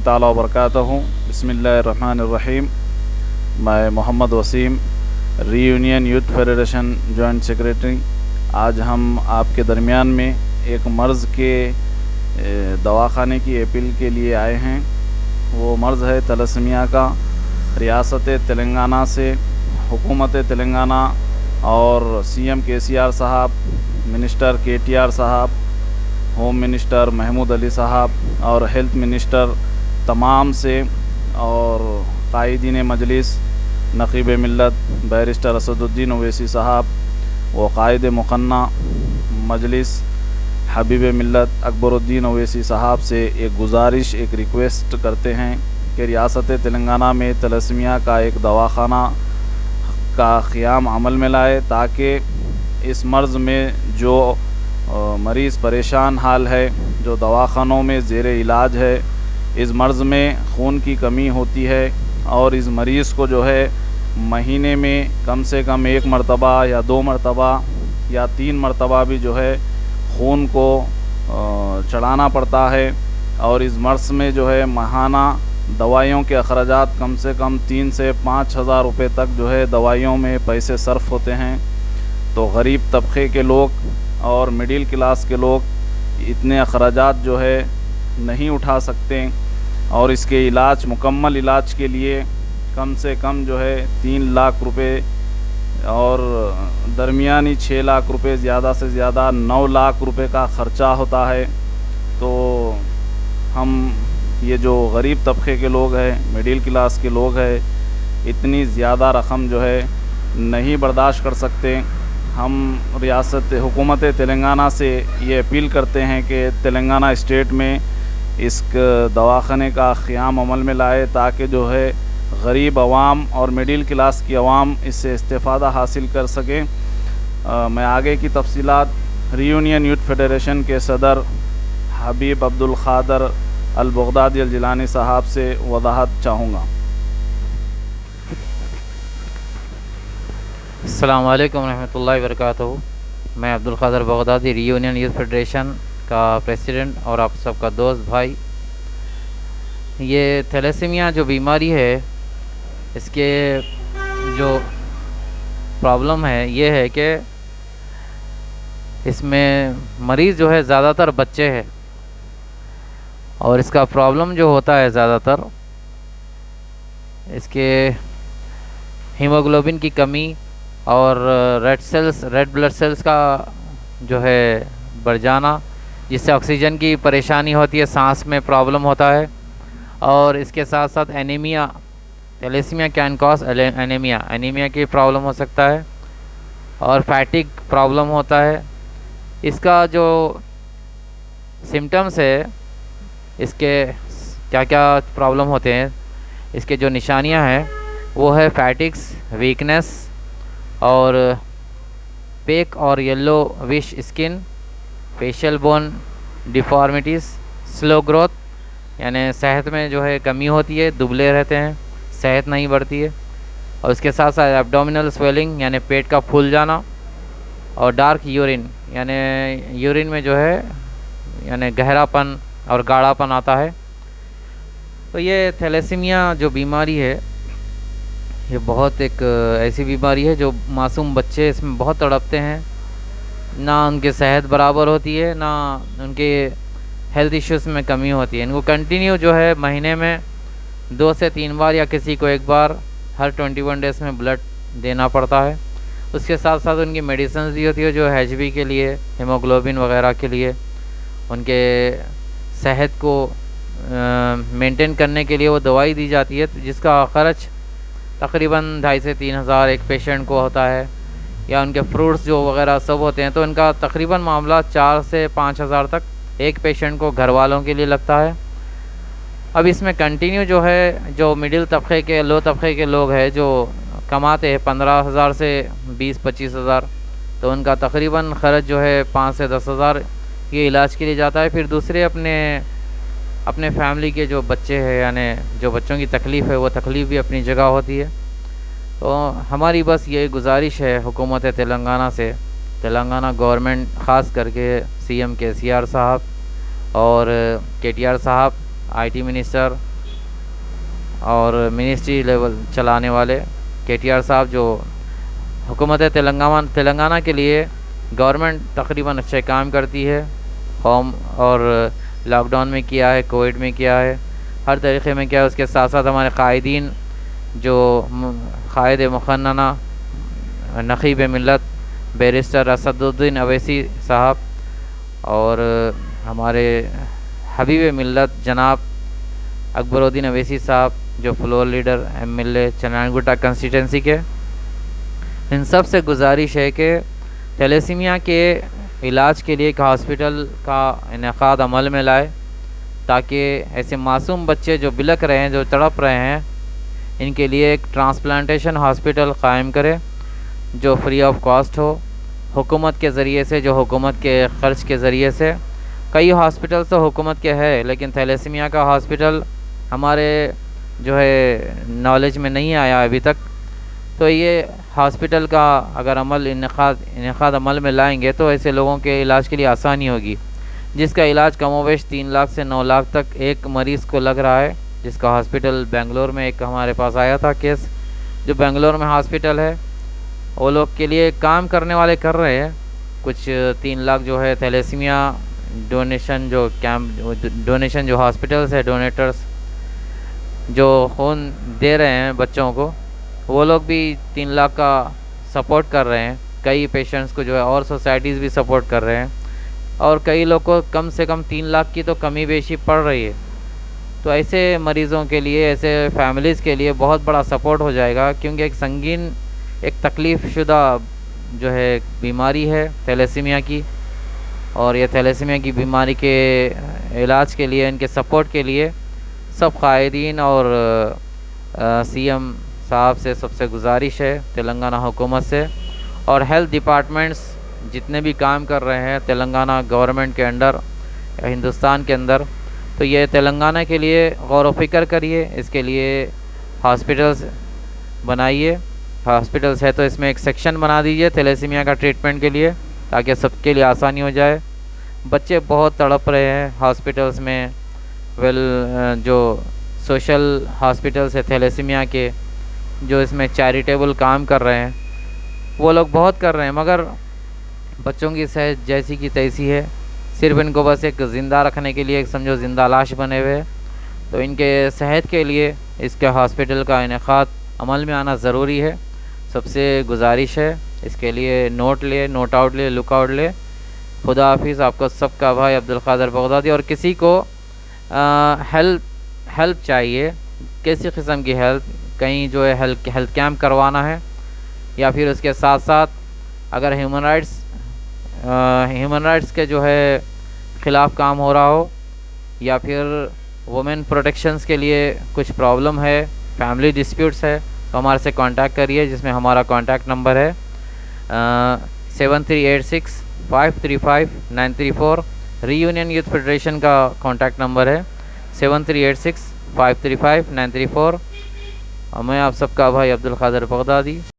تعالی وبرکاتہ۔ بسم اللہ الرحمن الرحیم۔ میں Muhammad Waseem, reunion youth federation joint secretary. آج ہم آپ کے درمیان میں ایک مرض کے دواخانے کی اپیل کے لیے آئے ہیں۔ وہ مرض ہے تلسمیہ کا۔ ریاست تلنگانہ سے حکومت تلنگانہ اور سی ایم KCR صاحب، منسٹر KTR صاحب، ہوم منسٹر محمود علی صاحب اور ہیلتھ منسٹر تمام سے، اور قائدین مجلس نقیب ملت بیرسٹر اسد الدین اویسی صاحب و قائد مقنع مجلس حبیب ملت اکبر الدین اویسی صاحب سے ایک گزارش، ایک ریکویسٹ کرتے ہیں کہ ریاست تلنگانہ میں تلسمیہ کا ایک دواخانہ کا قیام عمل میں لائے، تاکہ اس مرض میں جو مریض پریشان حال ہے، جو دواخانوں میں زیر علاج ہے، اس مرض میں خون کی کمی ہوتی ہے اور اس مریض کو جو ہے مہینے میں کم سے کم 1 مرتبہ یا 2 مرتبہ یا 3 مرتبہ بھی جو ہے خون کو چڑھانا پڑتا ہے، اور اس مرض میں جو ہے ماہانہ دوائیوں کے اخراجات کم سے کم 3 سے 5 ہزار روپے تک جو ہے دوائیوں میں پیسے صرف ہوتے ہیں۔ تو غریب طبقے کے لوگ اور مڈل کلاس کے لوگ اتنے اخراجات جو ہے نہیں اٹھا سکتے، اور اس کے علاج، مکمل علاج کے لیے کم سے کم جو ہے 3 لاکھ روپے اور درمیانی 6 لاکھ روپے، زیادہ سے زیادہ 9 لاکھ روپے کا خرچہ ہوتا ہے۔ تو ہم یہ جو غریب طبقے کے لوگ ہیں، مڈل کلاس کے لوگ ہیں، اتنی زیادہ رقم جو ہے نہیں برداشت کر سکتے۔ ہم ریاست حکومت تلنگانہ سے یہ اپیل کرتے ہیں کہ تلنگانہ اسٹیٹ میں اس دواخانے کا قیام عمل میں لائے، تاکہ جو ہے غریب عوام اور مڈل کلاس کی عوام اس سے استفادہ حاصل کر سکیں۔ میں آگے کی تفصیلات ری یونین یوتھ فیڈریشن کے صدر حبیب عبدالقادر البغدادی الجیلانی صاحب سے وضاحت چاہوں گا۔ السلام علیکم ورحمۃ اللہ وبرکاتہ۔ میں عبدالقادر بغدادی، ری یونین یوتھ فیڈریشن کا پریسیڈنٹ اور آپ سب کا دوست بھائی۔ یہ تھیلیسیمیا جو بیماری ہے، اس کے جو پرابلم ہے یہ ہے کہ اس میں مریض جو ہے زیادہ تر بچے ہیں، اور اس کا پرابلم جو ہوتا ہے زیادہ تر اس کے ہیموگلوبن کی کمی اور ریڈ بلڈ سیلز کا جو ہے بڑھ جانا، جس سے آکسیجن کی پریشانی ہوتی ہے، سانس میں پرابلم ہوتا ہے، اور اس کے ساتھ ساتھ anaemia, thalassaemia can cause anaemia کی پرابلم ہو سکتا ہے، اور فیٹک پرابلم ہوتا ہے۔ اس کا جو سمٹمز ہے، اس کے کیا کیا پرابلم ہوتے ہیں، اس کے جو نشانیاں ہیں وہ ہے فیٹکس، ویکنس، اور پیک اور یلو وش اسکن، فیشل بون ڈیفارمیٹیز، سلو گروتھ، یعنی صحت میں جو ہے کمی ہوتی ہے، دبلے رہتے ہیں، صحت نہیں بڑھتی ہے، اور اس کے ساتھ ساتھ ایبڈومینل سویلنگ یعنی پیٹ کا پھول جانا، اور ڈارک یورین یعنی یورین میں جو ہے یعنی گہرا پن اور گاڑھا پن آتا ہے۔ تو یہ تھیلیسیمیا جو بیماری ہے، یہ بہت ایک ایسی بیماری ہے جو معصوم بچے اس میں بہت تڑپتے ہیں، نہ ان کی صحت برابر ہوتی ہے، نہ ان کے ہیلتھ ایشوز میں کمی ہوتی ہے۔ ان کو کنٹینیو جو ہے مہینے میں 2 سے 3 بار یا کسی کو 1 بار ہر 21 ڈیز میں بلڈ دینا پڑتا ہے۔ اس کے ساتھ ساتھ ان کی میڈیسنز بھی ہوتی ہے، جو HB کے لیے، ہیموگلوبن وغیرہ کے لیے، ان کے صحت کو مینٹین کرنے کے لیے وہ دوائی دی جاتی ہے، جس کا خرچ تقریباً 2,500 سے 3,000 ایک پیشنٹ کو ہوتا ہے، یا ان کے فروٹس جو وغیرہ سب ہوتے ہیں، تو ان کا تقریباً معاملہ 4 سے 5,000 تک ایک پیشنٹ کو گھر والوں کے لیے لگتا ہے۔ اب اس میں کنٹینیو جو ہے، جو مڈل طبقے کے، لو طبقے کے لوگ ہیں جو کماتے ہیں 15,000 سے 20-25 ہزار، تو ان کا تقریباً خرچ جو ہے 5 سے 10 ہزار یہ علاج کے لیے جاتا ہے۔ پھر دوسرے اپنے فیملی کے جو بچے ہیں، یعنی جو بچوں کی تکلیف ہے، وہ تکلیف بھی اپنی جگہ ہوتی ہے۔ تو ہماری بس یہ گزارش ہے حکومت تلنگانہ سے، تلنگانہ گورنمنٹ، خاص کر کے CM KCR صاحب اور KTR صاحب، IT منسٹر اور منسٹری لیول چلانے والے KTR صاحب، جو حکومت تلنگانہ کے لیے گورنمنٹ تقریباً اچھے کام کرتی ہے، ہوم اور لاک ڈاؤن میں کیا ہے، کووڈ میں کیا ہے، ہر طریقے میں کیا ہے۔ اس کے ساتھ ساتھ ہمارے قائدین جو قائد مقننہ نقیب ملت بیرسٹر اسد الدین اویسی صاحب، اور ہمارے حبیب ملت جناب اکبر الدین اویسی صاحب جو فلور لیڈر MLA چنانگٹا کنسٹیٹنسی کے، ان سب سے گزارش ہے کہ تھیلیسیمیا کے علاج کے لیے ایک ہاسپٹل کا انعقاد عمل میں لائے، تاکہ ایسے معصوم بچے جو بلک رہے ہیں، جو تڑپ رہے ہیں، ان کے لیے ایک ٹرانسپلانٹیشن ہاسپٹل قائم کرے جو فری آف کاسٹ ہو، حکومت کے ذریعے سے، جو حکومت کے خرچ کے ذریعے سے۔ کئی ہاسپٹل تو حکومت کے ہے، لیکن تھیلیسیمیا کا ہاسپٹل ہمارے جو ہے نالج میں نہیں آیا ابھی تک۔ تو یہ ہاسپٹل کا اگر انعقاد عمل میں لائیں گے تو ایسے لوگوں کے علاج کے لیے آسانی ہوگی، جس کا علاج کم و بیش 3 لاکھ سے 9 لاکھ تک ایک مریض کو لگ رہا ہے، جس کا ہاسپٹل بنگلور میں ایک ہمارے پاس آیا تھا کیس، جو بنگلور میں ہاسپٹل ہے، وہ لوگ کے لیے کام کرنے والے کر رہے ہیں۔ کچھ 3 لاکھ جو ہے تھیلیسیمیا ڈونیشن جو ہاسپٹلز ہے، ڈونیٹرز جو خون دے رہے ہیں بچوں کو، وہ لوگ بھی 3 لاکھ کا سپورٹ کر رہے ہیں۔ کئی پیشنٹس کو جو ہے اور سوسائٹیز بھی سپورٹ کر رہے ہیں، اور کئی لوگ کو کم سے کم 3 لاکھ کی تو کمی بیشی پڑ رہی ہے۔ تو ایسے مریضوں کے لیے، ایسے فیملیز کے لیے بہت بڑا سپورٹ ہو جائے گا، کیونکہ ایک سنگین، ایک تکلیف شدہ جو ہے بیماری ہے تھیلیسیمیا کی، اور یہ تھیلیسیمیا کی بیماری کے علاج کے لیے، ان کے سپورٹ کے لیے سب قائدین اور CM صاحب سے سب سے گزارش ہے، تلنگانہ حکومت سے، اور ہیلتھ ڈپارٹمنٹس جتنے بھی کام کر رہے ہیں تلنگانہ گورنمنٹ کے انڈر، ہندوستان کے اندر، تو یہ تلنگانہ کے لیے غور و فکر کریے، اس کے لیے ہاسپٹلز بنائیے۔ ہاسپٹلز ہے تو اس میں ایک سیکشن بنا دیجئے تھیلیسیمیا کا ٹریٹمنٹ کے لیے، تاکہ سب کے لیے آسانی ہو جائے۔ بچے بہت تڑپ رہے ہیں ہاسپٹلز میں، جو سوشل ہاسپٹلز ہے تھیلیسیمیا کے، جو اس میں چیریٹیبل کام کر رہے ہیں، وہ لوگ بہت کر رہے ہیں، مگر بچوں کی صحت جیسی کی تیسی ہے، صرف ان کو بس ایک زندہ رکھنے کے لیے، ایک سمجھو زندہ لاش بنے ہوئے۔ تو ان کے صحت کے لیے اس کے ہاسپٹل کا انعقاد عمل میں آنا ضروری ہے، سب سے گزارش ہے۔ اس کے لیے نوٹ آؤٹ لے، لک آؤٹ لے۔ خدا حافظ۔ آپ کو سب کا بھائی عبدالقادر بغدادی۔ اور کسی کو ہیلپ چاہیے، کسی قسم کی ہیلپ، کہیں جو ہے ہیلتھ کیمپ کروانا ہے، یا پھر اس کے ساتھ ساتھ اگر ہیومن رائٹس کے جو ہے خلاف کام ہو رہا ہو، یا پھر وومن پروٹیکشنز کے لیے کچھ پرابلم ہے، فیملی ڈسپیوٹس ہے، تو ہمارے سے کانٹیکٹ کریے، جس میں ہمارا کانٹیکٹ نمبر ہے 7386535934۔ ری یونین یوتھ فیڈریشن کا کانٹیکٹ نمبر ہے 7386535934۔ میں آپ سب کا بھائی عبدالقادر بغدادی۔